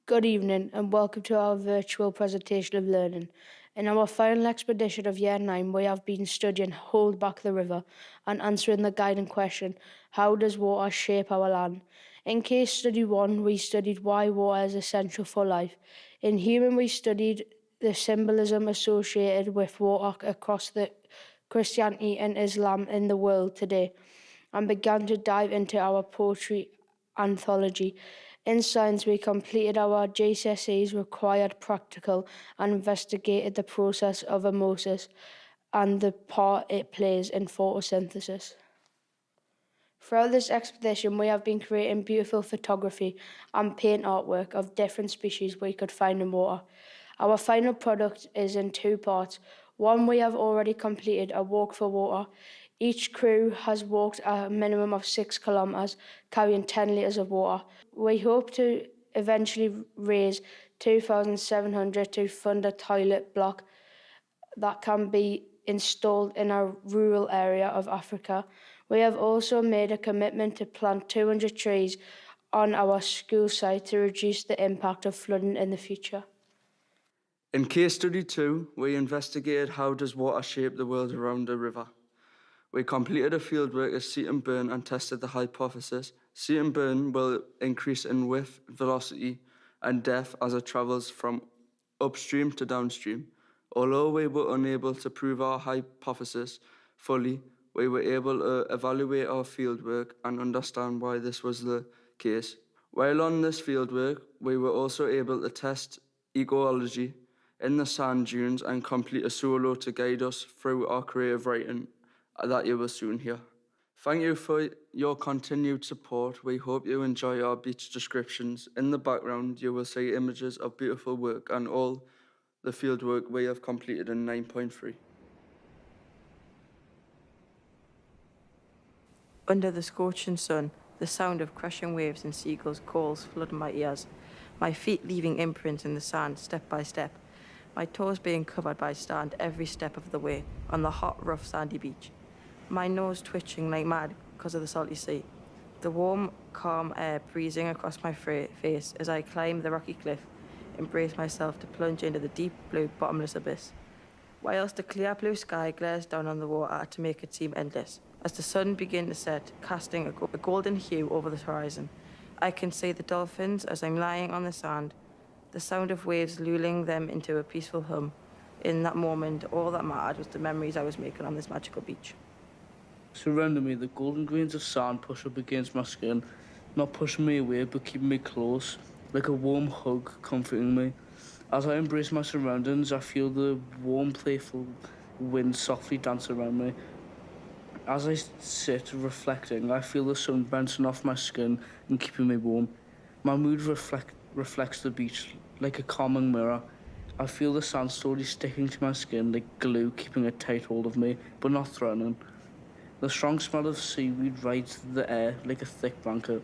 Good evening and welcome to our virtual presentation of learning. In our final expedition of Year 9, we have been studying Hold Back the River and answering the guiding question, how does water shape our land? In case study 1, we studied why water is essential for life. In human, we studied the symbolism associated with water across the Christianity and Islam in the world today, and began to dive into our poetry anthology. In science, we completed our GCSE's required practical and investigated the process of osmosis and the part it plays in photosynthesis. Throughout this expedition, we have been creating beautiful photography and paint artwork of different species we could find in water. Our final product is in 2 parts. One, we have already completed a walk for water. Each crew has walked a minimum of 6 kilometres, carrying 10 litres of water. We hope to eventually raise 2,700 to fund a toilet block that can be installed in a rural area of Africa. We have also made a commitment to plant 200 trees on our school site to reduce the impact of flooding in the future. In case study 2, we investigated how does water shape the world around a river. We completed a fieldwork of seat and burn and tested the hypothesis. Seat and burn will increase in width, velocity and depth as it travels from upstream to downstream. Although we were unable to prove our hypothesis fully, we were able to evaluate our fieldwork and understand why this was the case. While on this fieldwork, we were also able to test ecology in the sand dunes and complete a solo to guide us through our creative writing that you will soon hear. Thank you for your continued support. We hope you enjoy our beach descriptions. In the background, you will see images of beautiful work and all the fieldwork we have completed in 9.3. Under the scorching sun, the sound of crashing waves and seagulls' calls flooded my ears, my feet leaving imprints in the sand step by step, my toes being covered by sand every step of the way on the hot, rough, sandy beach, my nose twitching like mad because of the salty sea, the warm, calm air breezing across my face as I climbed the rocky cliff, embraced myself to plunge into the deep blue, bottomless abyss, whilst the clear blue sky glares down on the water to make it seem endless. As the sun began to set, casting a golden hue over the horizon, I can see the dolphins as I'm lying on the sand, the sound of waves lulling them into a peaceful hum. In that moment, all that mattered was the memories I was making on this magical beach. Surrounding me, the golden grains of sand push up against my skin, not pushing me away, but keeping me close, like a warm hug comforting me. As I embrace my surroundings, I feel the warm, playful wind softly dance around me. As I sit reflecting, I feel the sun bouncing off my skin and keeping me warm. My mood reflects the beach like a calming mirror. I feel the sand slowly sticking to my skin like glue, keeping a tight hold of me, but not threatening. The strong smell of seaweed rides through the air like a thick blanket.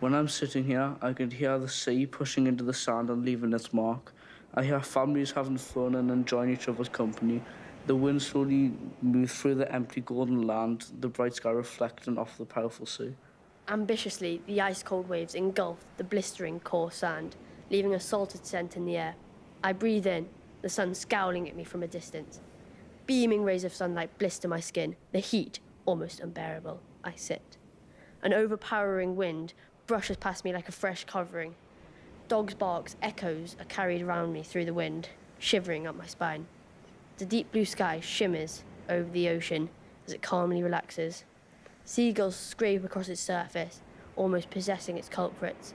When I'm sitting here, I can hear the sea pushing into the sand and leaving its mark. I hear families having fun and enjoying each other's company. The wind slowly moves through the empty golden land, the bright sky reflecting off the powerful sea. Ambitiously, the ice-cold waves engulf the blistering coarse sand, leaving a salted scent in the air. I breathe in, the sun scowling at me from a distance. Beaming rays of sunlight blister my skin, the heat almost unbearable. I sit. An overpowering wind brushes past me like a fresh covering. Dogs' barks, echoes are carried around me through the wind, shivering up my spine. The deep blue sky shimmers over the ocean as it calmly relaxes. Seagulls scrape across its surface, almost possessing its culprits.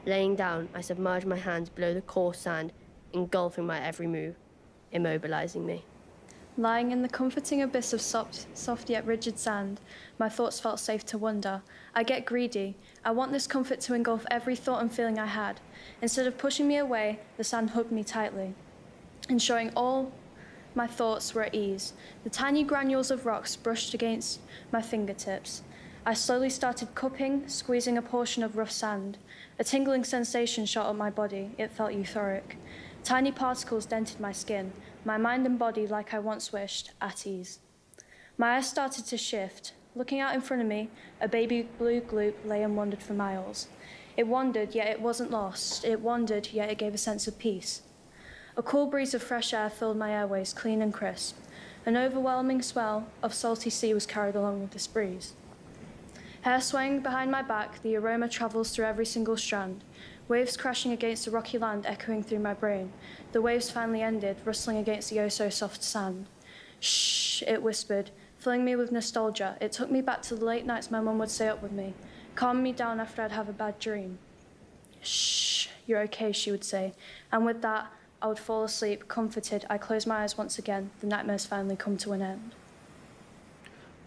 Laying down, I submerge my hands below the coarse sand, engulfing my every move, immobilizing me. Lying in the comforting abyss of soft yet rigid sand, my thoughts felt safe to wander. I get greedy. I want this comfort to engulf every thought and feeling I had. Instead of pushing me away, the sand hugged me tightly, ensuring all my thoughts were at ease. The tiny granules of rocks brushed against my fingertips. I slowly started cupping, squeezing a portion of rough sand. A tingling sensation shot up my body. It felt euphoric. Tiny particles dented my skin, my mind and body, like I once wished, at ease. My eyes started to shift. Looking out in front of me, a baby blue gloop lay and wandered for miles. It wandered, yet it wasn't lost. It wandered, yet it gave a sense of peace. A cool breeze of fresh air filled my airways, clean and crisp. An overwhelming swell of salty sea was carried along with this breeze. Hair swaying behind my back, the aroma travels through every single strand. Waves crashing against the rocky land, echoing through my brain. The waves finally ended, rustling against the oh-so-soft sand. Shh, it whispered, filling me with nostalgia. It took me back to the late nights my mum would stay up with me, calming me down after I'd have a bad dream. Shh, you're okay, she would say. And with that, I would fall asleep, comforted. I closed my eyes once again. The nightmares finally come to an end.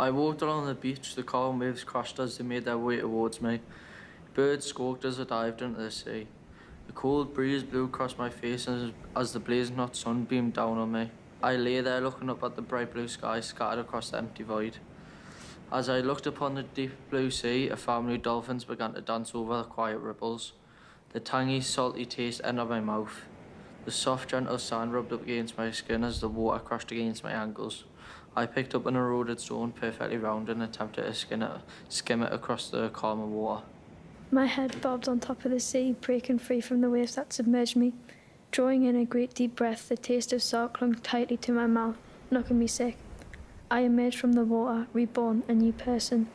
I walked along the beach. The calm waves crashed as they made their way towards me. Birds squawked as I dived into the sea. The cold breeze blew across my face as the blazing hot sun beamed down on me. I lay there looking up at the bright blue sky scattered across the empty void. As I looked upon the deep blue sea, a family of dolphins began to dance over the quiet ripples. The tangy, salty taste entered my mouth. The soft, gentle sand rubbed up against my skin as the water crashed against my ankles. I picked up an eroded stone perfectly round and attempted to skim it across the calmer water. My head bobbed on top of the sea, breaking free from the waves that submerged me. Drawing in a great deep breath, the taste of salt clung tightly to my mouth, knocking me sick. I emerged from the water, reborn, a new person.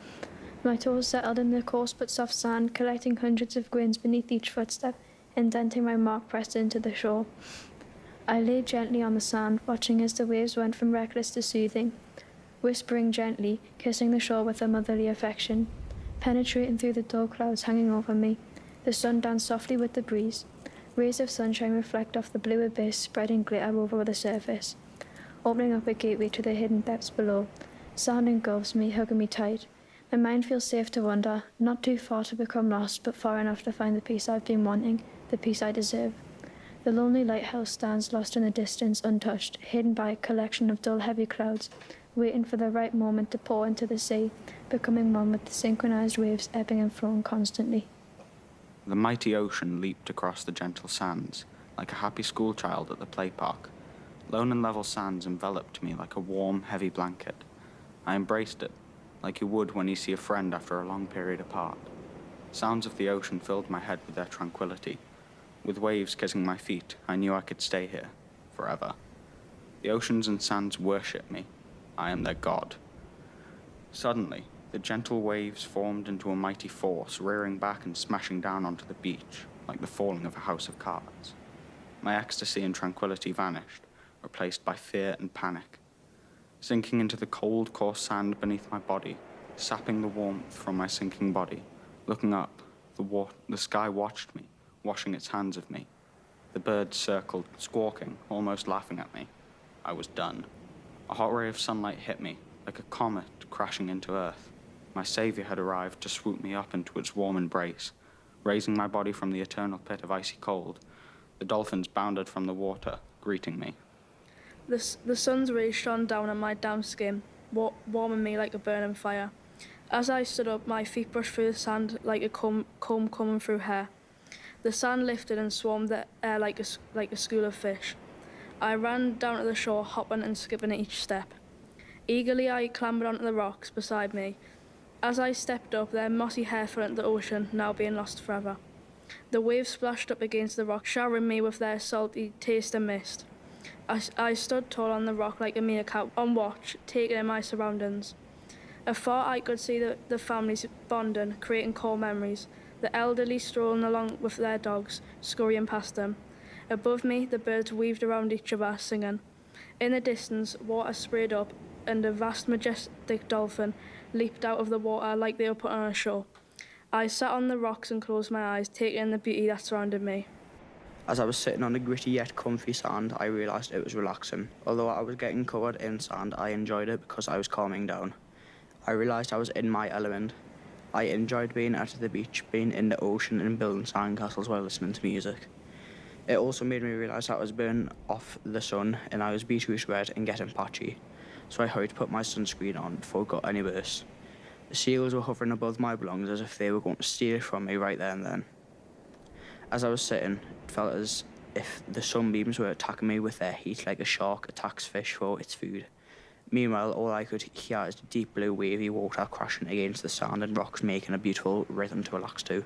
My toes settled in the coarse but soft sand, collecting hundreds of grains beneath each footstep, indenting my mark pressed into the shore. I lay gently on the sand, watching as the waves went from reckless to soothing, whispering gently, kissing the shore with a motherly affection. Penetrating through the dull clouds hanging over me, the sun danced softly with the breeze. Rays of sunshine reflect off the blue abyss, spreading glitter over the surface, opening up a gateway to the hidden depths below. Sound engulfs me, hugging me tight. My mind feels safe to wander, not too far to become lost, but far enough to find the peace I've been wanting, the peace I deserve. The lonely lighthouse stands lost in the distance, untouched, hidden by a collection of dull, heavy clouds, waiting for the right moment to pour into the sea, becoming one with the synchronized waves ebbing and flowing constantly. The mighty ocean leaped across the gentle sands, like a happy schoolchild at the play park. Lone and level sands enveloped me like a warm, heavy blanket. I embraced it, like you would when you see a friend after a long period apart. Sounds of the ocean filled my head with their tranquility. With waves kissing my feet, I knew I could stay here, forever. The oceans and sands worship me. I am their god. Suddenly, the gentle waves formed into a mighty force, rearing back and smashing down onto the beach, like the falling of a house of cards. My ecstasy and tranquility vanished, replaced by fear and panic. Sinking into the cold, coarse sand beneath my body, sapping the warmth from my sinking body. Looking up, the sky watched me, washing its hands of me. The birds circled, squawking, almost laughing at me. I was done. A hot ray of sunlight hit me, like a comet crashing into Earth. My savior had arrived to swoop me up into its warm embrace. Raising my body from the eternal pit of icy cold, the dolphins bounded from the water, greeting me. The sun's rays shone down on my damp skin, warming me like a burning fire. As I stood up, my feet brushed through the sand like a comb coming through hair. The sand lifted and swarmed the air like a school of fish. I ran down to the shore, hopping and skipping at each step. Eagerly, I clambered onto the rocks beside me. As I stepped up, their mossy hair fell into the ocean, now being lost forever. The waves splashed up against the rock, showering me with their salty taste and mist. I stood tall on the rock like a meerkat, on watch, taking in my surroundings. Afar, I could see the families bonding, creating core memories, the elderly strolling along with their dogs, scurrying past them. Above me, the birds weaved around each other, singing. In the distance, water sprayed up, and a vast, majestic dolphin leaped out of the water like they were put on a show. I sat on the rocks and closed my eyes, taking in the beauty that surrounded me. As I was sitting on the gritty yet comfy sand, I realised it was relaxing. Although I was getting covered in sand, I enjoyed it because I was calming down. I realised I was in my element. I enjoyed being out at the beach, being in the ocean and building sandcastles while listening to music. It also made me realise I was burning off the sun and I was beetroot red and getting patchy. So I hurried to put my sunscreen on before it got any worse. The seagulls were hovering above my belongings as if they were going to steal it from me right there and then. As I was sitting, it felt as if the sunbeams were attacking me with their heat like a shark attacks fish for its food. Meanwhile, all I could hear is the deep blue wavy water crashing against the sand and rocks, making a beautiful rhythm to relax to.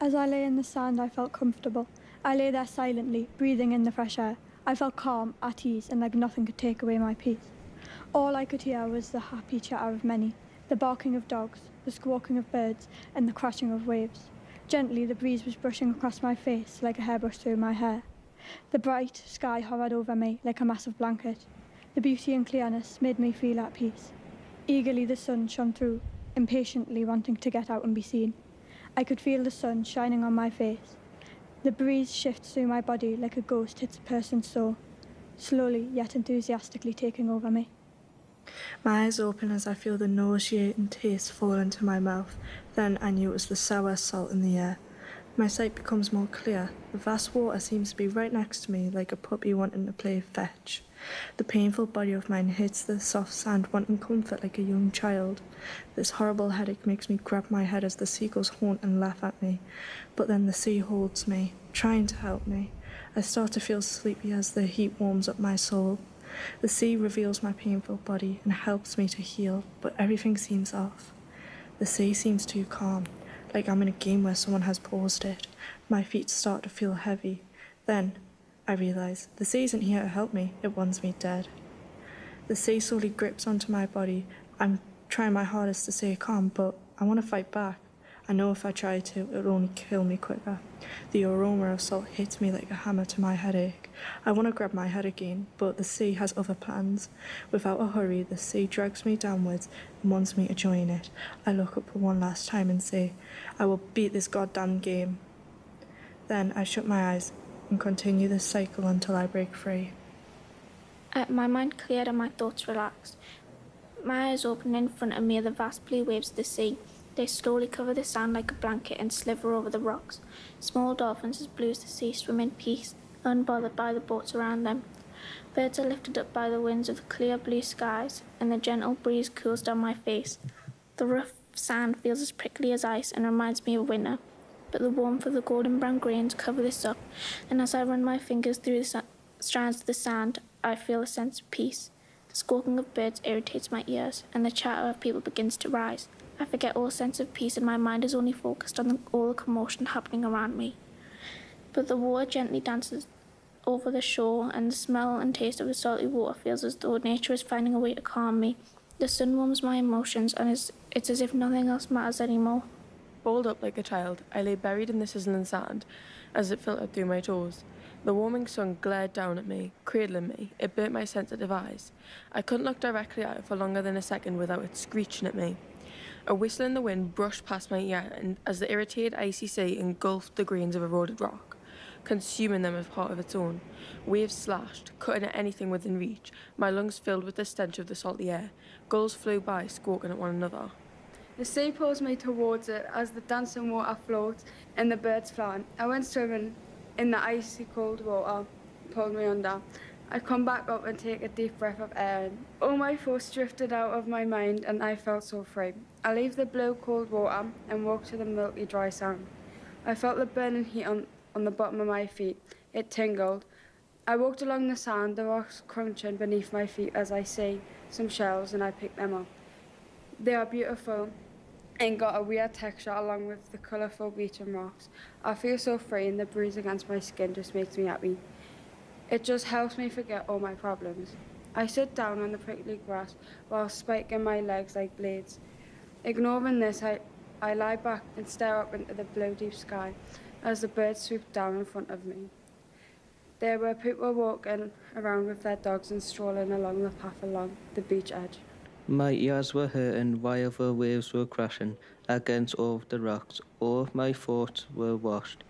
As I lay in the sand, I felt comfortable. I lay there silently, breathing in the fresh air. I felt calm, at ease, and like nothing could take away my peace. All I could hear was the happy chatter of many, the barking of dogs, the squawking of birds, and the crashing of waves. Gently, the breeze was brushing across my face like a hairbrush through my hair. The bright sky hovered over me like a massive blanket. The beauty and clearness made me feel at peace. Eagerly, the sun shone through, impatiently wanting to get out and be seen. I could feel the sun shining on my face. The breeze shifts through my body like a ghost hits a person's soul, slowly yet enthusiastically taking over me. My eyes open as I feel the nauseating taste fall into my mouth. Then I knew it was the sour salt in the air. My sight becomes more clear. The vast water seems to be right next to me, like a puppy wanting to play fetch. The painful body of mine hits the soft sand, wanting comfort like a young child. This horrible headache makes me grab my head as the seagulls haunt and laugh at me. But then the sea holds me, trying to help me. I start to feel sleepy as the heat warms up my soul. The sea reveals my painful body and helps me to heal, but everything seems off. The sea seems too calm, like I'm in a game where someone has paused it. My feet start to feel heavy. Then I realize the sea isn't here to help me, it wants me dead. The sea slowly grips onto my body. I'm trying my hardest to stay calm, but I want to fight back. I know if I try to, it'll only kill me quicker. The aroma of salt hits me like a hammer to my headache. I want to grab my head again, but the sea has other plans. Without a hurry, the sea drags me downwards and wants me to join it. I look up for one last time and say, I will beat this goddamn game. Then I shut my eyes and continue this cycle until I break free. My mind cleared and my thoughts relaxed. My eyes opened in front of me are the vast blue waves of the sea. They slowly cover the sand like a blanket and sliver over the rocks. Small dolphins as blue as the sea swim in peace, unbothered by the boats around them. Birds are lifted up by the winds of the clear blue skies, and the gentle breeze cools down my face. The rough sand feels as prickly as ice and reminds me of winter, but the warmth of the golden brown grains cover this up, and as I run my fingers through the strands of the sand, I feel a sense of peace. The squawking of birds irritates my ears, and the chatter of people begins to rise. I forget all sense of peace, and my mind is only focused on all the commotion happening around me. But the water gently dances over the shore, and the smell and taste of the salty water feels as though nature is finding a way to calm me. The sun warms my emotions, and it's as if nothing else matters anymore. Balled up like a child, I lay buried in the sizzling sand as it filtered through my toes. The warming sun glared down at me, cradling me. It burnt my sensitive eyes. I couldn't look directly at it for longer than a second without it screeching at me. A whistle in the wind brushed past my ear, and as the irritated icy sea engulfed the grains of eroded rock, consuming them as part of its own. Waves slashed, cutting at anything within reach, my lungs filled with the stench of the salty air. Gulls flew by, squawking at one another. The sea pulls me towards it as the dancing water floats and the birds fly. I went swimming in the icy cold water, pulled me under. I come back up and take a deep breath of air in. All my thoughts drifted out of my mind and I felt so free. I leave the blue cold water and walk to the milky dry sand. I felt the burning heat on the bottom of my feet. It tingled. I walked along the sand, the rocks crunching beneath my feet as I see some shells and I picked them up. They are beautiful and got a weird texture along with the colourful beach and rocks. I feel so free and the breeze against my skin just makes me happy. It just helps me forget all my problems. I sit down on the prickly grass while spiking my legs like blades. Ignoring this, I lie back and stare up into the blue deep sky as the birds swoop down in front of me. There were people walking around with their dogs and strolling along the path along the beach edge. My ears were hurting while the waves were crashing against all of the rocks. All of my thoughts were washed.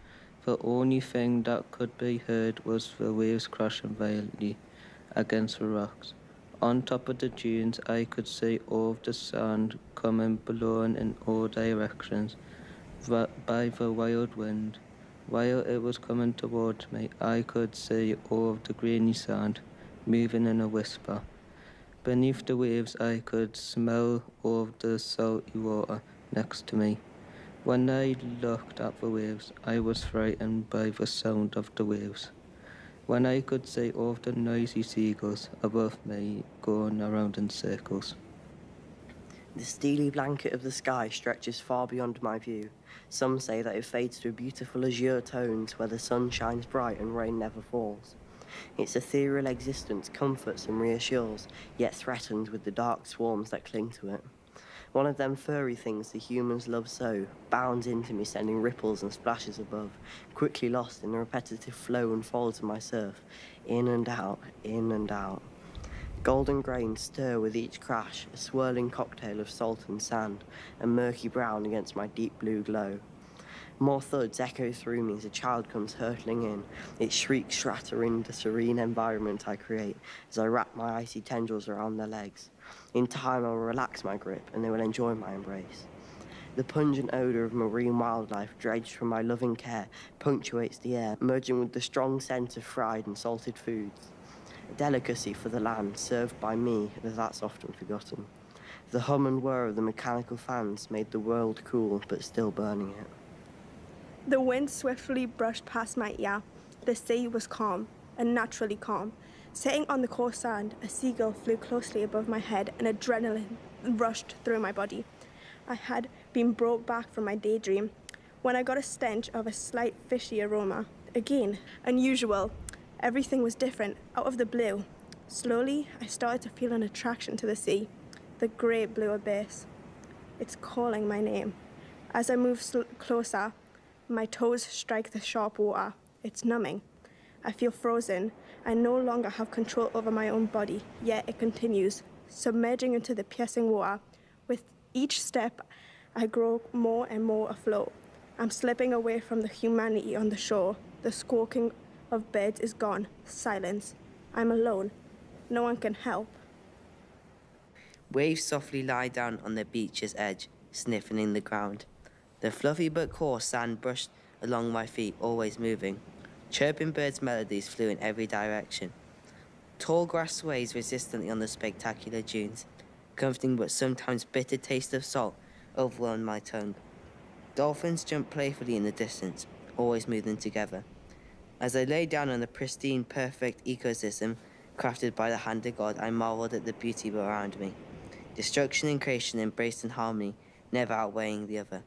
The only thing that could be heard was the waves crashing violently against the rocks. On top of the dunes, I could see all of the sand coming blowing in all directions by the wild wind. While it was coming towards me, I could see all of the grainy sand moving in a whisper. Beneath the waves, I could smell all of the salty water next to me. When I looked at the waves, I was frightened by the sound of the waves. When I could see all of the noisy seagulls above me going around in circles. The steely blanket of the sky stretches far beyond my view. Some say that it fades to beautiful azure tones where the sun shines bright and rain never falls. Its ethereal existence comforts and reassures, yet threatens with the dark swarms that cling to it. One of them furry things the humans love so bounds into me, sending ripples and splashes above, quickly lost in the repetitive flow and folds of my surf, in and out, in and out. Golden grains stir with each crash, a swirling cocktail of salt and sand, and murky brown against my deep blue glow. More thuds echo through me as a child comes hurtling in, its shrieks shattering the serene environment I create as I wrap my icy tendrils around their legs. In time I will relax my grip and they will enjoy my embrace. The pungent odour of marine wildlife dredged from my loving care punctuates the air, merging with the strong scent of fried and salted foods. A delicacy for the land, served by me, that's often forgotten. The hum and whir of the mechanical fans made the world cool, but still burning it. The wind swiftly brushed past my ear. The sea was calm, unnaturally calm. Sitting on the coarse sand, a seagull flew closely above my head and adrenaline rushed through my body. I had been brought back from my daydream when I got a stench of a slight fishy aroma. Again, unusual. Everything was different, out of the blue. Slowly, I started to feel an attraction to the sea, the great blue abyss. It's calling my name. As I move closer, my toes strike the sharp water. It's numbing. I feel frozen. I no longer have control over my own body, yet it continues, submerging into the piercing water. With each step, I grow more and more afloat. I'm slipping away from the humanity on the shore. The squawking of birds is gone. Silence. I'm alone. No one can help. Waves softly lie down on the beach's edge, sniffing the ground. The fluffy but coarse sand brushed along my feet, always moving. Chirping birds' melodies flew in every direction. Tall grass sways resistantly on the spectacular dunes. Comforting but sometimes bitter taste of salt overwhelmed my tongue. Dolphins jumped playfully in the distance, always moving together. As I lay down on the pristine, perfect ecosystem crafted by the hand of God, I marveled at the beauty around me. Destruction and creation embraced in harmony, never outweighing the other.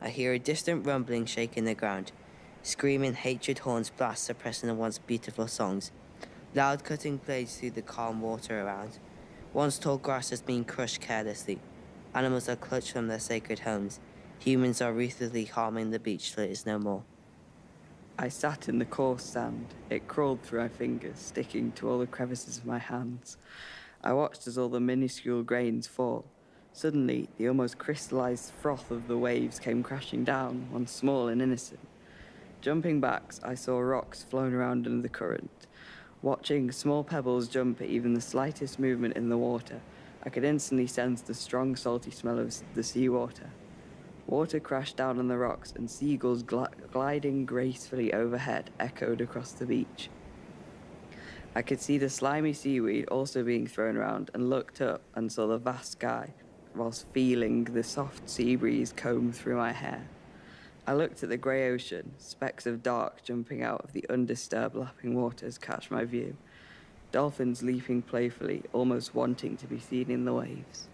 I hear a distant rumbling shaking the ground. Screaming hatred horns blast, suppressing the once beautiful songs. Loud cutting blades through the calm water around. Once tall grass has been crushed carelessly. Animals are clutched from their sacred homes. Humans are ruthlessly harming the beach till it is no more. I sat in the coarse sand. It crawled through my fingers, sticking to all the crevices of my hands. I watched as all the minuscule grains fall. Suddenly, the almost crystallized froth of the waves came crashing down, once small and innocent. Jumping back, I saw rocks flown around under the current. Watching small pebbles jump at even the slightest movement in the water, I could instantly sense the strong salty smell of the seawater. Water crashed down on the rocks and seagulls gliding gracefully overhead echoed across the beach. I could see the slimy seaweed also being thrown around and looked up and saw the vast sky, whilst feeling the soft sea breeze comb through my hair. I looked at the grey ocean, specks of dark jumping out of the undisturbed lapping waters catch my view. Dolphins leaping playfully, almost wanting to be seen in the waves.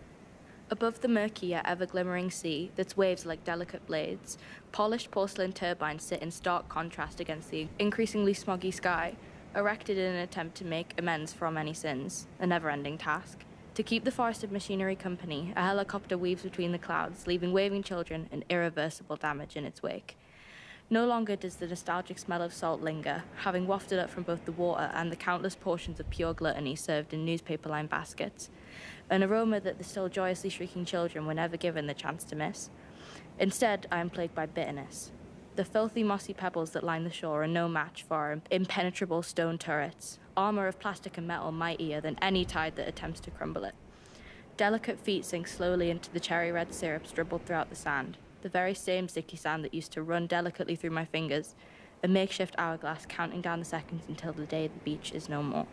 Above the murky yet ever-glimmering sea, that's waves like delicate blades, polished porcelain turbines sit in stark contrast against the increasingly smoggy sky, erected in an attempt to make amends for many sins, a never-ending task. To keep the forested machinery company, a helicopter weaves between the clouds, leaving waving children and irreversible damage in its wake. No longer does the nostalgic smell of salt linger, having wafted up from both the water and the countless portions of pure gluttony served in newspaper-lined baskets, an aroma that the still joyously shrieking children were never given the chance to miss. Instead, I am plagued by bitterness. The filthy mossy pebbles that line the shore are no match for our impenetrable stone turrets, armor of plastic and metal mightier than any tide that attempts to crumble it. Delicate feet sink slowly into the cherry-red syrup dribbled throughout the sand, the very same sticky sand that used to run delicately through my fingers, a makeshift hourglass counting down the seconds until the day the beach is no more.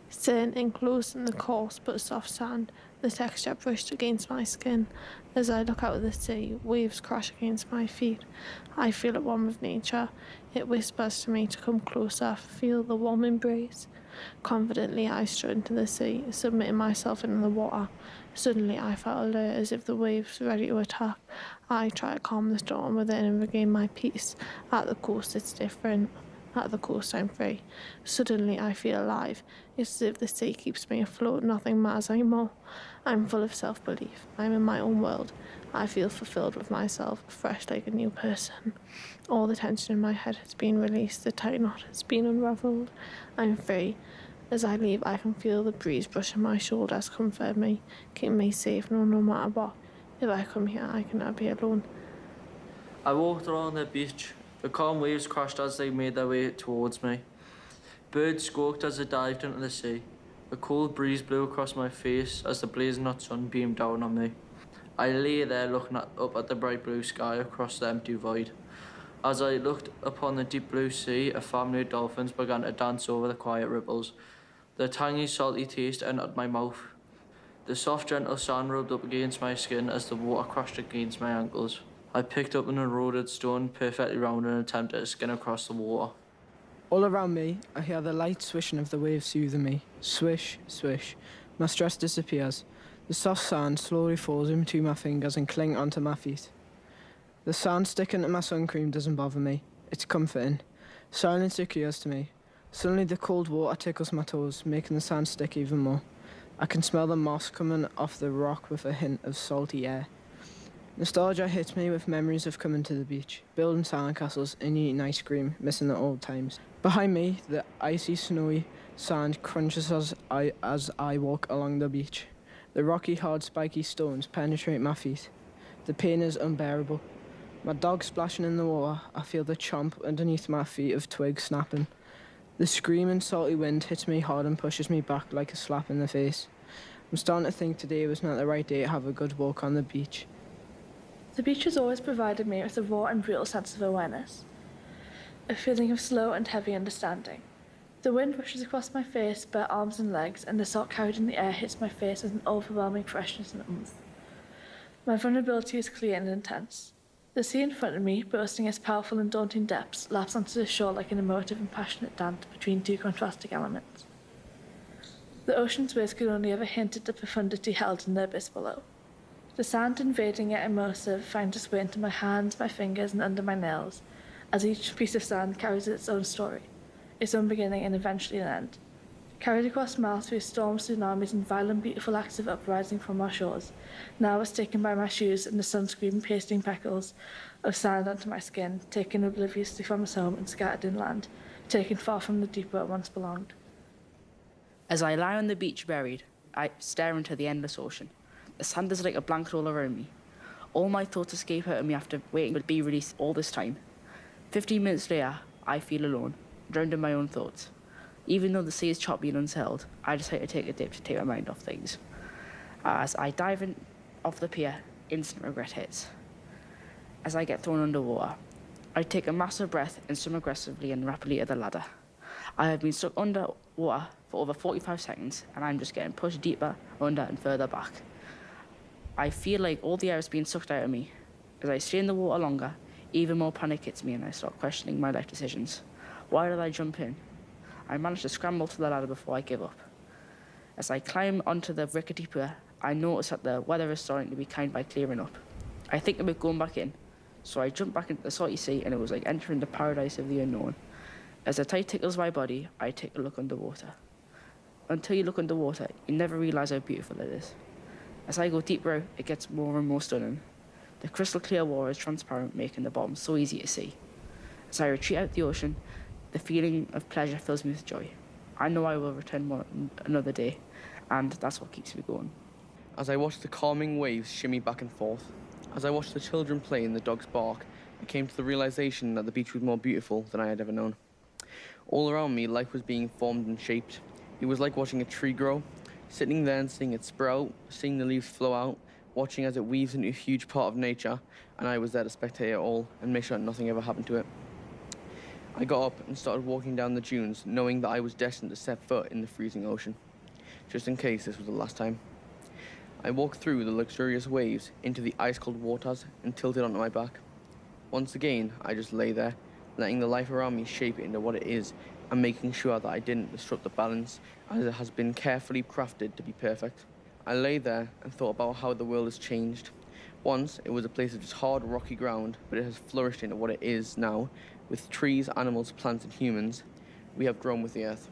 Sitting enclosed in the coarse but soft sand, the texture brushed against my skin. As I look out at the sea, waves crash against my feet. I feel at one with nature. It whispers to me to come closer, feel the warm embrace. Confidently, I strode into the sea, submitting myself into the water. Suddenly, I felt alert, as if the waves were ready to attack. I try to calm the storm within and regain my peace. At the coast, it's different. At the coast, I'm free. Suddenly, I feel alive. It's as if the sea keeps me afloat. Nothing matters anymore. I'm full of self-belief. I'm in my own world. I feel fulfilled with myself, fresh like a new person. All the tension in my head has been released. The tight knot has been unravelled. I'm free. As I leave, I can feel the breeze brushing my shoulders, comfort me, keep me safe no matter what. If I come here, I cannot be alone. I walked along the beach. The calm waves crashed as they made their way towards me. Birds squawked as they dived into the sea. A cold breeze blew across my face as the blazing hot sun beamed down on me. I lay there looking up at the bright blue sky across the empty void. As I looked upon the deep blue sea, a family of dolphins began to dance over the quiet ripples. The tangy, salty taste entered my mouth. The soft, gentle sand rubbed up against my skin as the water crashed against my ankles. I picked up an eroded stone perfectly round and attempted to skin across the water. All around me, I hear the light swishing of the waves soothing me. Swish, swish. My stress disappears. The soft sand slowly falls into my fingers and cling onto my feet. The sand sticking to my sun cream doesn't bother me. It's comforting. Silence occurs to me. Suddenly the cold water tickles my toes, making the sand stick even more. I can smell the moss coming off the rock with a hint of salty air. Nostalgia hits me with memories of coming to the beach, building sandcastles and eating ice cream, missing the old times. Behind me, the icy, snowy sand crunches as I walk along the beach. The rocky, hard, spiky stones penetrate my feet. The pain is unbearable. My dog splashing in the water, I feel the chomp underneath my feet of twigs snapping. The screaming, salty wind hits me hard and pushes me back like a slap in the face. I'm starting to think today was not the right day to have a good walk on the beach. The beach has always provided me with a raw and brutal sense of awareness, a feeling of slow and heavy understanding. The wind rushes across my face, bare arms and legs, and the salt carried in the air hits my face with an overwhelming freshness and oomph. My vulnerability is clear and intense. The sea in front of me, boasting its powerful and daunting depths, laps onto the shore like an emotive and passionate dance between two contrasting elements. The ocean's waves could only ever hint at the profundity held in the abyss below. The sand, invading yet immersive, finds its way into my hands, my fingers, and under my nails, as each piece of sand carries its own story, its own beginning and eventually an end. Carried across miles through storms, tsunamis, and violent, beautiful acts of uprising from our shores, now I was taken by my shoes and the sunscreen pasting peckles of sand onto my skin, taken obliviously from its home and scattered inland, taken far from the deep where it once belonged. As I lie on the beach buried, I stare into the endless ocean. The sand is like a blanket all around me. All my thoughts escape out of me after waiting to be released all this time. 15 minutes later, I feel alone, drowned in my own thoughts. Even though the sea is choppy and unsettled, I decide to take a dip to take my mind off things. As I dive in off the pier, instant regret hits. As I get thrown underwater, I take a massive breath and swim aggressively and rapidly to the ladder. I have been stuck underwater for over 45 seconds, and I'm just getting pushed deeper, under, and further back. I feel like all the air is being sucked out of me. As I stay in the water longer, even more panic hits me and I start questioning my life decisions. Why did I jump in? I manage to scramble to the ladder before I give up. As I climb onto the rickety pier, I notice that the weather is starting to be kind by clearing up. I think about going back in, so I jump back into the salty sea and it was like entering the paradise of the unknown. As the tide tickles my body, I take a look underwater. Until you look underwater, you never realise how beautiful it is. As I go deeper out, it gets more and more stunning. The crystal clear water is transparent, making the bottom so easy to see. As I retreat out the ocean, the feeling of pleasure fills me with joy. I know I will return another day, and that's what keeps me going. As I watched the calming waves shimmy back and forth, as I watched the children play and the dogs bark, I came to the realization that the beach was more beautiful than I had ever known. All around me, life was being formed and shaped. It was like watching a tree grow, sitting there and seeing it sprout, seeing the leaves flow out, watching as it weaves into a huge part of nature, and I was there to spectate it all and make sure that nothing ever happened to it. I got up and started walking down the dunes, knowing that I was destined to set foot in the freezing ocean, just in case this was the last time. I walked through the luxurious waves into the ice-cold waters and tilted onto my back. Once again, I just lay there, letting the life around me shape it into what it is and making sure that I didn't disrupt the balance as it has been carefully crafted to be perfect. I lay there and thought about how the world has changed. Once, it was a place of just hard, rocky ground, but it has flourished into what it is now, with trees, animals, plants, and humans. We have grown with the earth.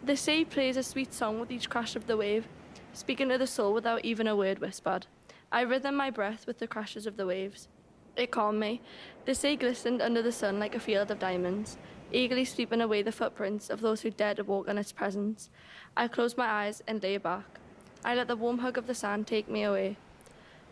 The sea plays a sweet song with each crash of the wave, speaking to the soul without even a word whispered. I rhythm my breath with the crashes of the waves. It calmed me. The sea glistened under the sun like a field of diamonds, eagerly sweeping away the footprints of those who dared to walk in its presence. I closed my eyes and lay back. I let the warm hug of the sand take me away.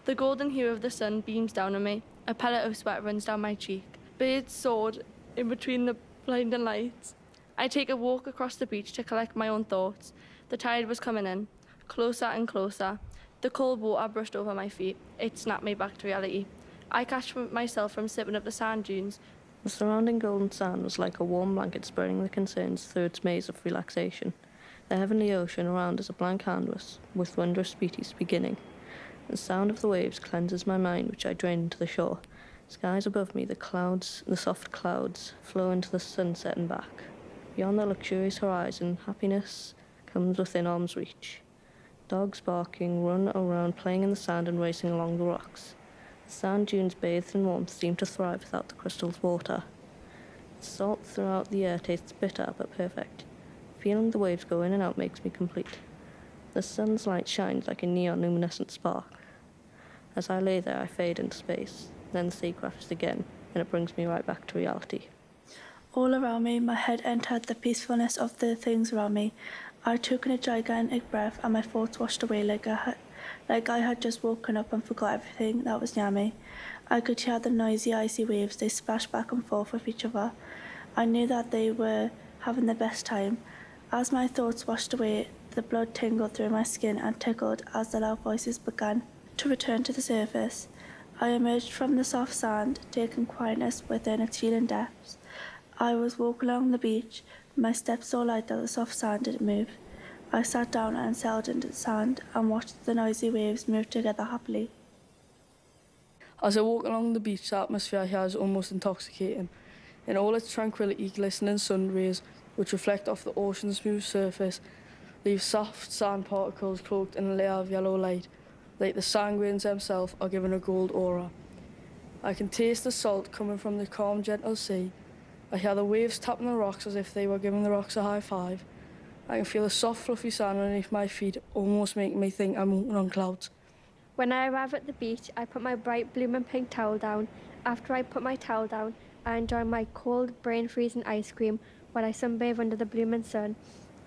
The golden hue of the sun beams down on me. A pellet of sweat runs down my cheek. Birds soared in between the blinding lights. I take a walk across the beach to collect my own thoughts. The tide was coming in, closer and closer. The cold water brushed over my feet. It snapped me back to reality. I catch myself from slipping up the sand dunes. The surrounding golden sand was like a warm blanket spreading the concerns through its maze of relaxation. The heavenly ocean around is a blank canvas, with wondrous beauties beginning. The sound of the waves cleanses my mind, which I drain into the shore. Skies above me, the soft clouds, flow into the sunset and back. Beyond the luxurious horizon, happiness comes within arm's reach. Dogs barking, run around, playing in the sand and racing along the rocks. The sand dunes bathed in warmth seem to thrive without the crystal's water. The salt throughout the air tastes bitter but perfect. Feeling the waves go in and out makes me complete. The sun's light shines like a neon luminescent spark. As I lay there, I fade into space. Then the sea crashes again, and it brings me right back to reality. All around me, my head entered the peacefulness of the things around me. I took in a gigantic breath, and my thoughts washed away like I had just woken up and forgot everything that was near me. I could hear the noisy, icy waves. They splashed back and forth with each other. I knew that they were having the best time. As my thoughts washed away, the blood tingled through my skin and tickled as the loud voices began to return to the surface. I emerged from the soft sand, taking quietness within its healing depths. I was walking along the beach, my steps so light that the soft sand didn't move. I sat down and settled into the sand and watched the noisy waves move together happily. As I walk along the beach, the atmosphere here is almost intoxicating. In all its tranquility, glistening sun rays, which reflect off the ocean's smooth surface, leave soft sand particles cloaked in a layer of yellow light, like the sand grains themselves are given a gold aura. I can taste the salt coming from the calm, gentle sea. I hear the waves tapping the rocks as if they were giving the rocks a high five. I can feel the soft, fluffy sand underneath my feet, almost making me think I'm walking on clouds. When I arrive at the beach, I put my bright blooming pink towel down. After I put my towel down, I enjoy my cold, brain-freezing ice cream while I sunbathe under the blooming sun.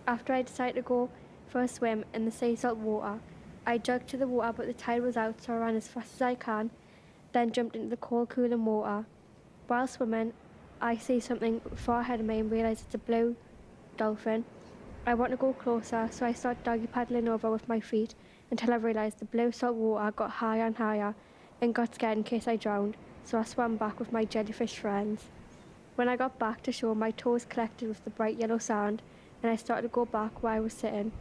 After I decide to go for a swim in the sea salt water, I jogged to the water, but the tide was out, so I ran as fast as I can, then jumped into the cold, cooling water. While swimming, I see something far ahead of me and realise it's a blue dolphin. I want to go closer, so I start doggy paddling over with my feet until I realised the blue salt water got higher and higher and got scared in case I drowned, so I swam back with my jellyfish friends. When I got back to shore, my toes collected with the bright yellow sand, and I started to go back where I was sitting.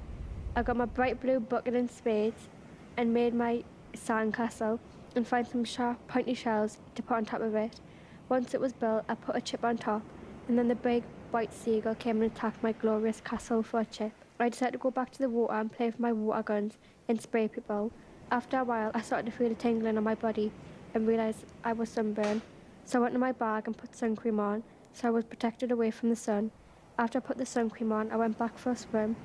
I got my bright blue bucket and spades and made my sand castle and found some sharp pointy shells to put on top of it. Once it was built, I put a chip on top, and then the big white seagull came and attacked my glorious castle for a chip. I decided to go back to the water and play with my water guns and spray people. After a while, I started to feel a tingling on my body and realised I was sunburned. So I went to my bag and put sun cream on, so I was protected away from the sun. After I put the sun cream on, I went back for a swim.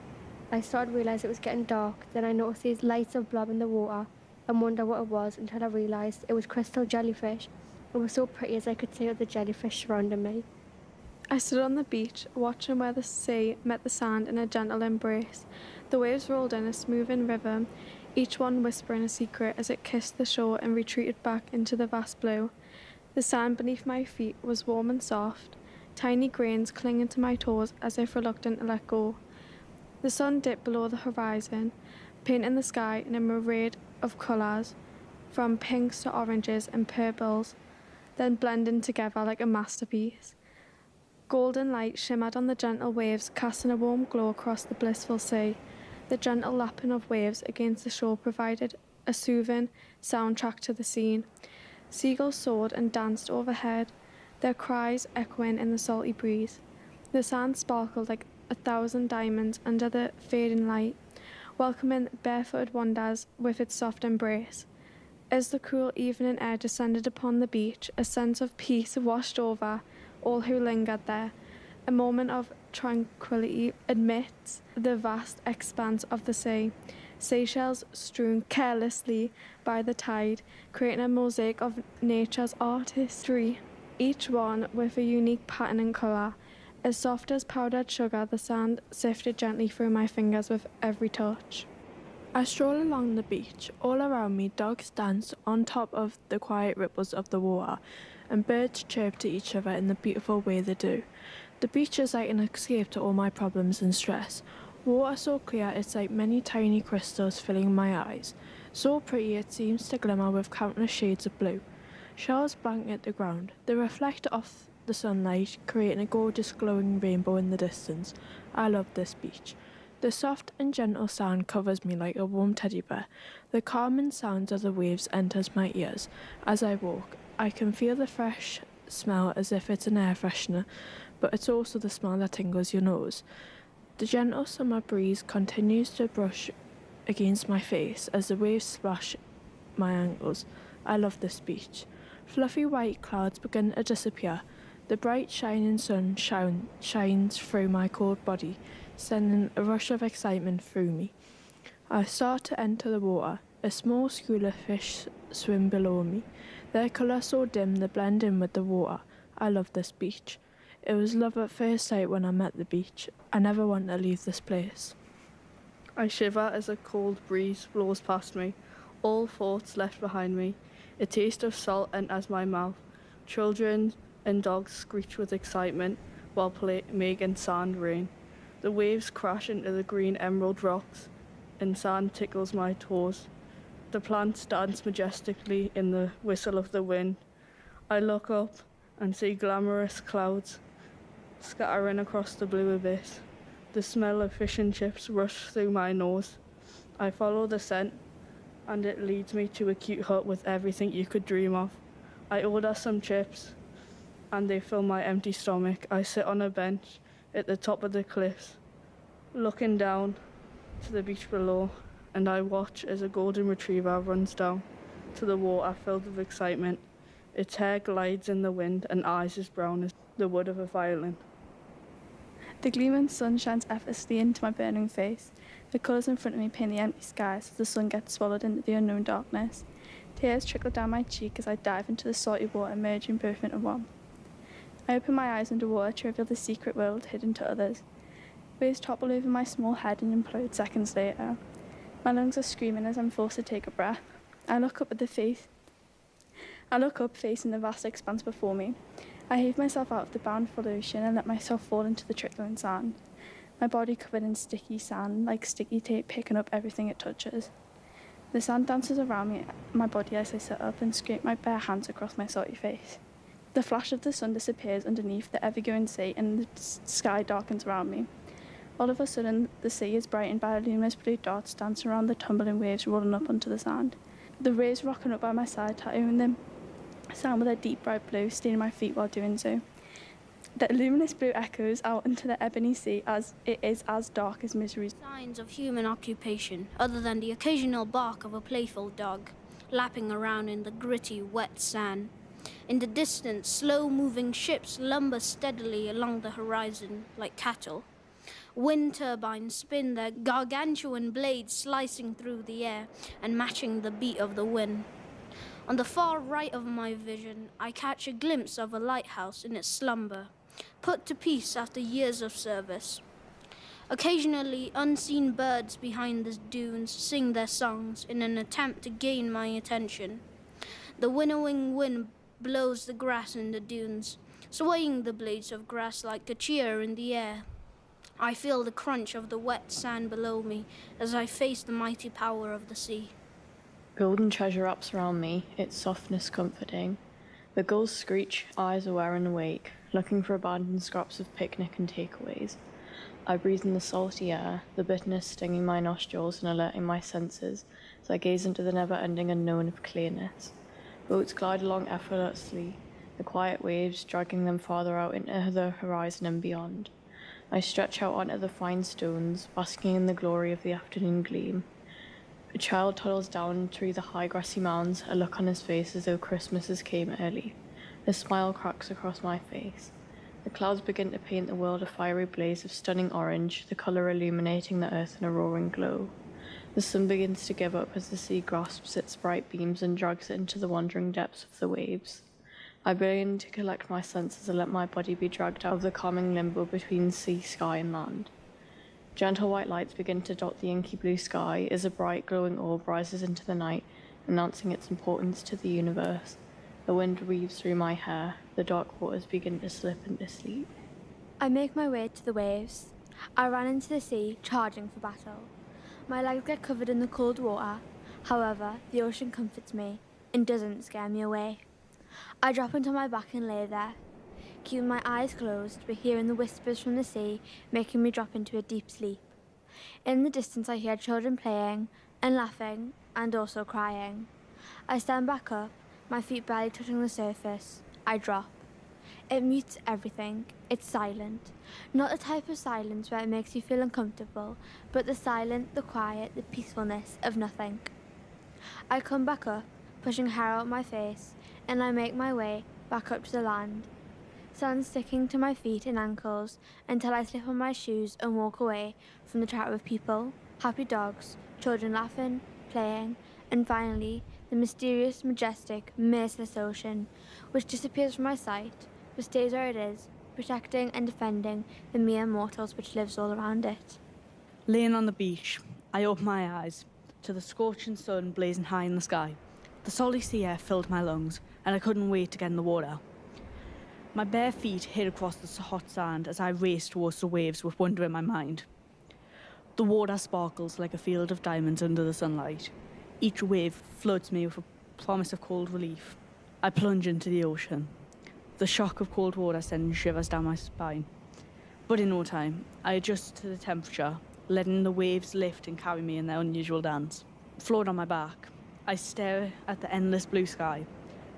I started to realise it was getting dark. Then I noticed these lights of blob in the water and wondered what it was until I realised it was crystal jellyfish. It was so pretty as I could see all the jellyfish surrounding me. I stood on the beach, watching where the sea met the sand in a gentle embrace. The waves rolled in a smoothing river, each one whispering a secret as it kissed the shore and retreated back into the vast blue. The sand beneath my feet was warm and soft, tiny grains clinging to my toes as if reluctant to let go. The sun dipped below the horizon, painting the sky in a myriad of colours, from pinks to oranges and purples, then blending together like a masterpiece. Golden light shimmered on the gentle waves, casting a warm glow across the blissful sea. The gentle lapping of waves against the shore provided a soothing soundtrack to the scene. Seagulls soared and danced overhead, their cries echoing in the salty breeze. The sand sparkled like 1,000 diamonds under the fading light, welcoming barefooted wanderers with its soft embrace. As the cool evening air descended upon the beach, a sense of peace washed over all who lingered there. A moment of tranquility amidst the vast expanse of the sea. Seashells strewn carelessly by the tide, creating a mosaic of nature's artistry, each one with a unique pattern and colour. As soft as powdered sugar, the sand sifted gently through my fingers with every touch. I stroll along the beach. All around me, dogs dance on top of the quiet ripples of the water, and birds chirp to each other in the beautiful way they do. The beach is like an escape to all my problems and stress. Water so clear it's like many tiny crystals filling my eyes. So pretty it seems to glimmer with countless shades of blue. Shells blanket the ground. They reflect off the sunlight, creating a gorgeous glowing rainbow in the distance. I love this beach. The soft and gentle sand covers me like a warm teddy bear. The calming sounds of the waves enters my ears. As I walk, I can feel the fresh smell as if it's an air freshener, but it's also the smell that tingles your nose. The gentle summer breeze continues to brush against my face as the waves splash my ankles. I love this beach. Fluffy white clouds begin to disappear. The bright shining sun shines through my cold body, sending a rush of excitement through me. I start to enter the water. A small school of fish swim below me. Their colour so dim they blend in with the water. I love this beach. It was love at first sight when I met the beach. I never want to leave this place. I shiver as a cold breeze blows past me. All thoughts left behind me. A taste of salt enters my mouth. Children and dogs screech with excitement while making sand rain. The waves crash into the green emerald rocks and sand tickles my toes. The plants dance majestically in the whistle of the wind. I look up and see glamorous clouds scattering across the blue abyss. The smell of fish and chips rush through my nose. I follow the scent and it leads me to a cute hut with everything you could dream of. I order some chips and they fill my empty stomach. I sit on a bench at the top of the cliffs, looking down to the beach below, and I watch as a golden retriever runs down to the water filled with excitement. Its hair glides in the wind and eyes as brown as the wood of a violin. The gleaming sun shines effortlessly into my burning face. The colours in front of me paint the empty skies as the sun gets swallowed into the unknown darkness. Tears trickle down my cheek as I dive into the salty water, merging both into one. I open my eyes underwater to reveal the secret world hidden to others. Waves topple over my small head and implode seconds later. My lungs are screaming as I'm forced to take a breath. I look up, facing the vast expanse before me. I heave myself out of the bountiful ocean and let myself fall into the trickling sand. My body covered in sticky sand, like sticky tape picking up everything it touches. The sand dances around me, my body as I sit up and scrape my bare hands across my salty face. The flash of the sun disappears underneath the ever-going sea and the sky darkens around me. All of a sudden, the sea is brightened by luminous blue dots dancing around the tumbling waves rolling up onto the sand. The waves rocking up by my side, tattooing them sound with a deep bright blue, staining my feet while doing so. The luminous blue echoes out into the ebony sea as it is as dark as misery. Signs of human occupation, other than the occasional bark of a playful dog, lapping around in the gritty, wet sand. In the distance, slow-moving ships lumber steadily along the horizon like cattle. Wind turbines spin their gargantuan blades slicing through the air and matching the beat of the wind. On the far right of my vision, I catch a glimpse of a lighthouse in its slumber, put to peace after years of service. Occasionally, unseen birds behind the dunes sing their songs in an attempt to gain my attention. The winnowing wind blows the grass in the dunes, swaying the blades of grass like a cheer in the air. I feel the crunch of the wet sand below me as I face the mighty power of the sea. Golden treasure wraps around me, its softness comforting. The gulls screech, eyes aware and awake, looking for abandoned scraps of picnic and takeaways. I breathe in the salty air, the bitterness stinging my nostrils and alerting my senses as I gaze into the never-ending unknown of clearness. Boats glide along effortlessly, the quiet waves dragging them farther out into the horizon and beyond. I stretch out onto the fine stones, basking in the glory of the afternoon gleam. A child toddles down through the high grassy mounds, a look on his face as though Christmas came early. A smile cracks across my face. The clouds begin to paint the world a fiery blaze of stunning orange, the colour illuminating the earth in a roaring glow. The sun begins to give up as the sea grasps its bright beams and drags it into the wandering depths of the waves. I begin to collect my senses and let my body be dragged out of the calming limbo between sea, sky and land. Gentle white lights begin to dot the inky blue sky as a bright glowing orb rises into the night, announcing its importance to the universe. The wind weaves through my hair, the dark waters begin to slip into sleep. I make my way to the waves. I run into the sea, charging for battle. My legs get covered in the cold water. However, the ocean comforts me and doesn't scare me away. I drop onto my back and lay there, keeping my eyes closed but hearing the whispers from the sea, making me drop into a deep sleep. In the distance I hear children playing and laughing and also crying. I stand back up, my feet barely touching the surface. I drop. It mutes everything. It's silent. Not the type of silence where it makes you feel uncomfortable, but the silent, the quiet, the peacefulness of nothing. I come back up, pushing hair out my face, and I make my way back up to the land. Sand sticking to my feet and ankles until I slip on my shoes and walk away from the chatter of people, happy dogs, children laughing, playing, and finally the mysterious, majestic, merciless ocean, which disappears from my sight, but stays where it is, protecting and defending the mere mortals which lives all around it. Laying on the beach, I open my eyes to the scorching sun blazing high in the sky. The salty sea air filled my lungs, and I couldn't wait to get in the water. My bare feet hit across the hot sand as I raced towards the waves with wonder in my mind. The water sparkles like a field of diamonds under the sunlight. Each wave floods me with a promise of cold relief. I plunge into the ocean. The shock of cold water sends shivers down my spine. But in no time, I adjust to the temperature, letting the waves lift and carry me in their unusual dance. Float on my back, I stare at the endless blue sky.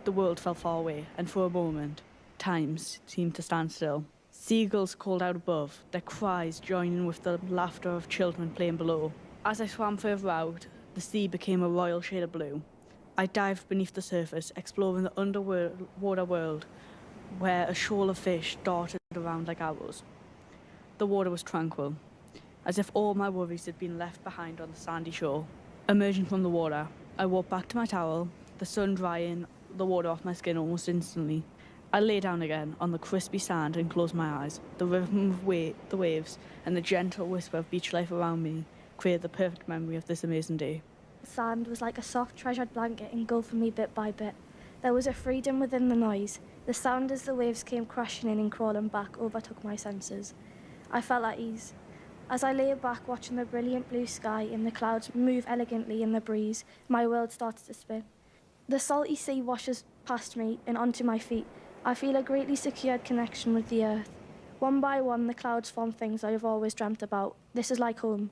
The world felt far away, and for a moment, time seemed to stand still. Seagulls called out above, their cries joining with the laughter of children playing below. As I swam further out, the sea became a royal shade of blue. I dived beneath the surface, exploring the underwater world, where a shoal of fish darted around like arrows. The water was tranquil, as if all my worries had been left behind on the sandy shore. Emerging from the water, I walked back to my towel, the sun drying the water off my skin almost instantly. I lay down again on the crispy sand and closed my eyes. The rhythm of the waves and the gentle whisper of beach life around me created the perfect memory of this amazing day. The sand was like a soft, treasured blanket engulfing me bit by bit. There was a freedom within the noise. The sound as the waves came crashing in and crawling back overtook my senses. I felt at ease. As I lay back watching the brilliant blue sky and the clouds move elegantly in the breeze, my world started to spin. The salty sea washes past me and onto my feet. I feel a greatly secured connection with the earth. One by one, the clouds form things I have always dreamt about. This is like home.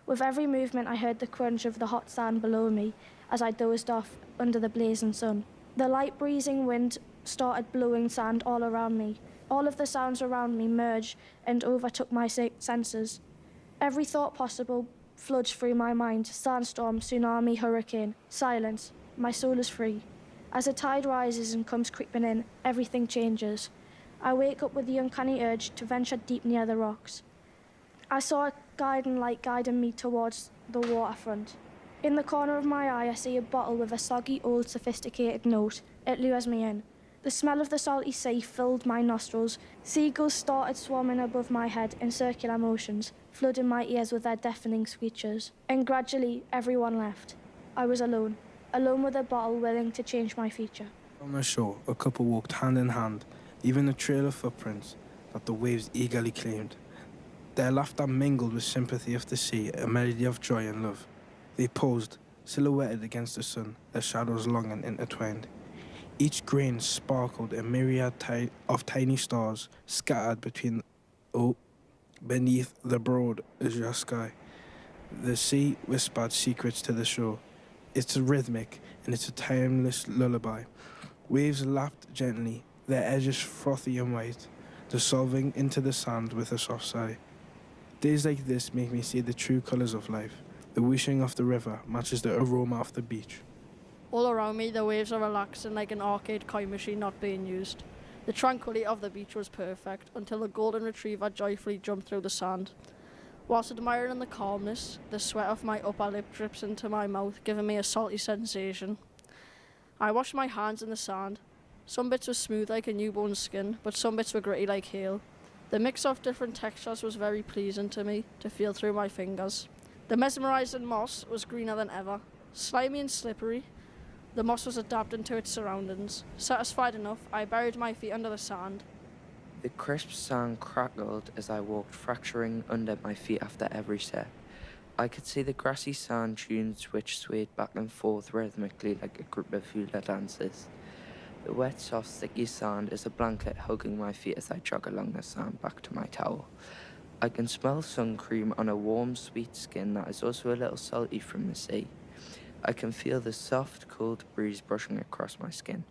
With every movement, I heard the crunch of the hot sand below me as I dozed off under the blazing sun. The light breezing wind started blowing sand all around me. All of the sounds around me merged and overtook my senses. Every thought possible floods through my mind. Sandstorm, tsunami, hurricane, silence. My soul is free. As the tide rises and comes creeping in, everything changes. I wake up with the uncanny urge to venture deep near the rocks. I saw a guiding light guiding me towards the waterfront. In the corner of my eye, I see a bottle with a soggy, old, sophisticated note. It lures me in. The smell of the salty sea filled my nostrils. Seagulls started swarming above my head in circular motions, flooding my ears with their deafening screeches. And gradually, everyone left. I was alone with a bottle willing to change my future. On the shore, a couple walked hand in hand, leaving a trail of footprints that the waves eagerly claimed. Their laughter mingled with sympathy of the sea, a melody of joy and love. They posed, silhouetted against the sun, their shadows long and intertwined. Each grain sparkled a myriad of tiny stars scattered beneath the broad azure sky. The sea whispered secrets to the shore. It's rhythmic and it's a timeless lullaby. Waves lapped gently, their edges frothy and white, dissolving into the sand with a soft sigh. Days like this make me see the true colors of life. The whooshing of the river matches the aroma of the beach. All around me, the waves are relaxing like an arcade coin machine not being used. The tranquility of the beach was perfect until the golden retriever joyfully jumped through the sand. Whilst admiring the calmness, the sweat off my upper lip drips into my mouth, giving me a salty sensation. I washed my hands in the sand. Some bits were smooth like a newborn's skin, but some bits were gritty like hail. The mix of different textures was very pleasing to me to feel through my fingers. The mesmerising moss was greener than ever, slimy and slippery. The moss was adapting to its surroundings. Satisfied enough, I buried my feet under the sand. The crisp sand crackled as I walked, fracturing under my feet after every step. I could see the grassy sand dunes which swayed back and forth rhythmically like a group of hula dancers. The wet, soft, sticky sand is a blanket hugging my feet as I jog along the sand back to my towel. I can smell sun cream on a warm, sweet skin that is also a little salty from the sea. I can feel the soft, cold breeze brushing across my skin.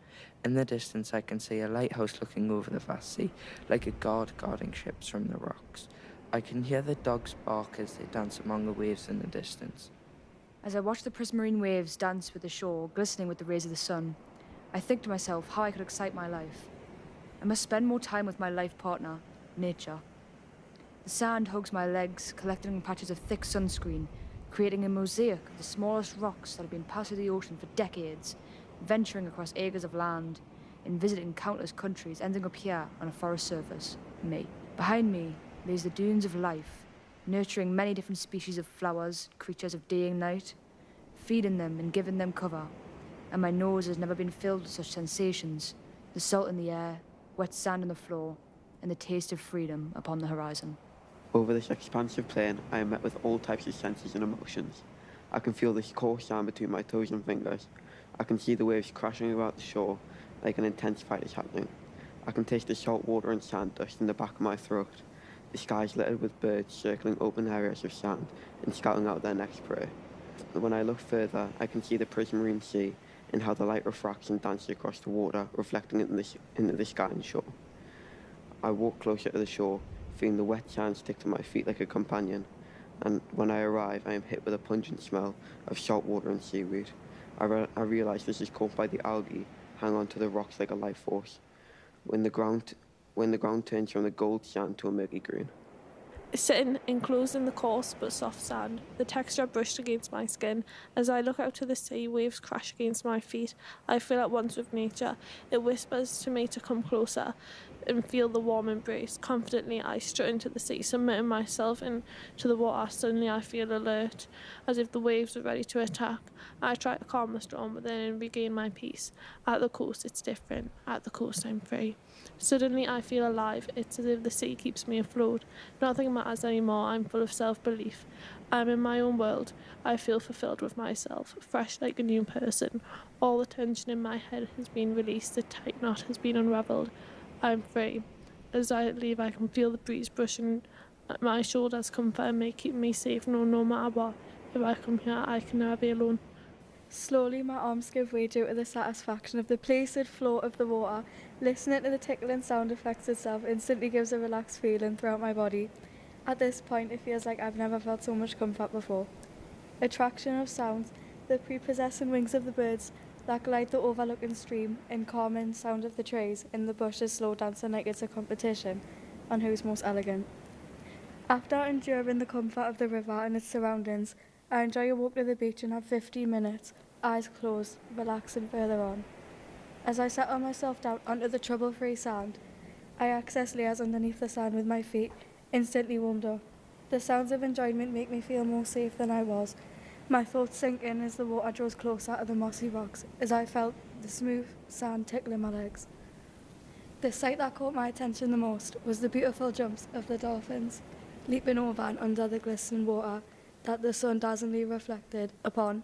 In the distance, I can see a lighthouse looking over the vast sea, like a guard guarding ships from the rocks. I can hear the dogs bark as they dance among the waves in the distance. As I watch the prismarine waves dance with the shore, glistening with the rays of the sun, I think to myself how I could excite my life. I must spend more time with my life partner, nature. The sand hugs my legs, collecting patches of thick sunscreen, creating a mosaic of the smallest rocks that have been passed through the ocean for decades, venturing across acres of land, and visiting countless countries, ending up here on a forest surface, me. Behind me lays the dunes of life, nurturing many different species of flowers, creatures of day and night, feeding them and giving them cover. And my nose has never been filled with such sensations, the salt in the air, wet sand on the floor, and the taste of freedom upon the horizon. Over this expansive plain, I am met with all types of senses and emotions. I can feel the coarse sand between my toes and fingers. I can see the waves crashing about the shore like an intense fight is happening. I can taste the salt water and sand dust in the back of my throat. The sky is littered with birds circling open areas of sand and scouting out their next prey. And when I look further, I can see the prismarine sea and how the light refracts and dances across the water, reflecting it into the sky and shore. I walk closer to the shore, feeling the wet sand stick to my feet like a companion, and when I arrive, I am hit with a pungent smell of salt water and seaweed. I realize this is caused by the algae hang on to the rocks like a life force, when the ground turns from the gold sand to a murky green. Sitting enclosed in the coarse but soft sand, the texture brushed against my skin. As I look out to the sea, waves crash against my feet. I feel at once with nature. It whispers to me to come closer and feel the warm embrace. Confidently, I strut into the sea, submitting myself into the water. Suddenly, I feel alert, as if the waves are ready to attack. I try to calm the storm within and regain my peace. At the coast, it's different. At the coast, I'm free. Suddenly, I feel alive. It's as if the sea keeps me afloat. Nothing matters anymore. I'm full of self-belief. I'm in my own world. I feel fulfilled with myself, fresh like a new person. All the tension in my head has been released. The tight knot has been unravelled. I'm free. As I leave, I can feel the breeze brushing at my shoulders, comforting me, keeping me safe. No matter what. If I come here, I can never be alone. Slowly, my arms give way due to the satisfaction of the placid flow of the water. Listening to the tickling sound effects itself instantly gives a relaxed feeling throughout my body. At this point, it feels like I've never felt so much comfort before. Attraction of sounds, the prepossessing wings of the birds that glide the overlooking stream, and calming sound of the trees in the bushes slow dancing like it's a competition on who's most elegant. After enduring the comfort of the river and its surroundings, I enjoy a walk to the beach and have 15 minutes, eyes closed, relaxing further on. As I settle myself down onto the trouble-free sand, I access layers underneath the sand with my feet, instantly warmed up. The sounds of enjoyment make me feel more safe than I was. My thoughts sink in as the water draws closer to the mossy rocks, as I felt the smooth sand tickling my legs. The sight that caught my attention the most was the beautiful jumps of the dolphins, leaping over and under the glistening water that the sun dazzlingly reflected upon.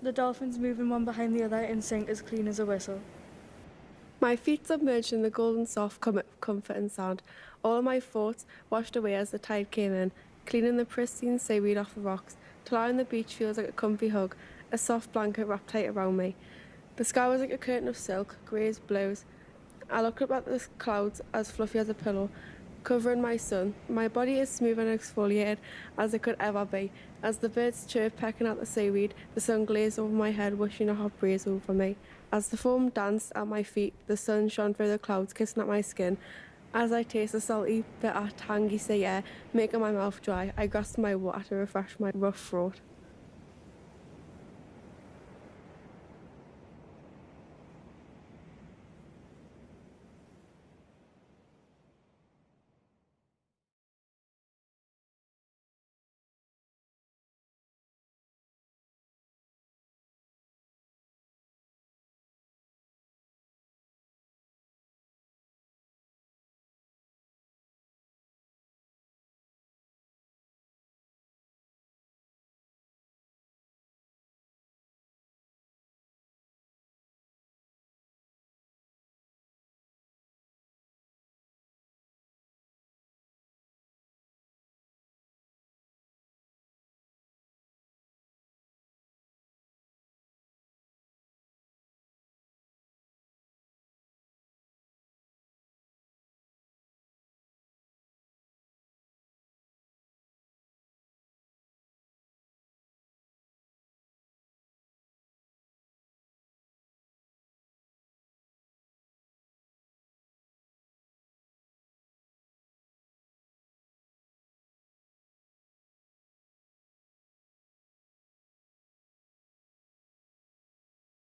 The dolphins moving one behind the other in sync as clean as a whistle. My feet submerged in the golden soft comfort and sound. All of my thoughts washed away as the tide came in, cleaning the pristine seaweed off the rocks. To lie on the beach feels like a comfy hug, a soft blanket wrapped tight around me. The sky was like a curtain of silk, greys, blues. I looked up at the clouds as fluffy as a pillow, covering my sun. My body is smooth and exfoliated as it could ever be. As the birds chirp pecking at the seaweed, the sun glazed over my head, wishing a hot breeze over me. As the foam danced at my feet, the sun shone through the clouds, kissing at my skin. As I taste the salty, bitter, tangy sea air, making my mouth dry, I grasped my water to refresh my rough throat.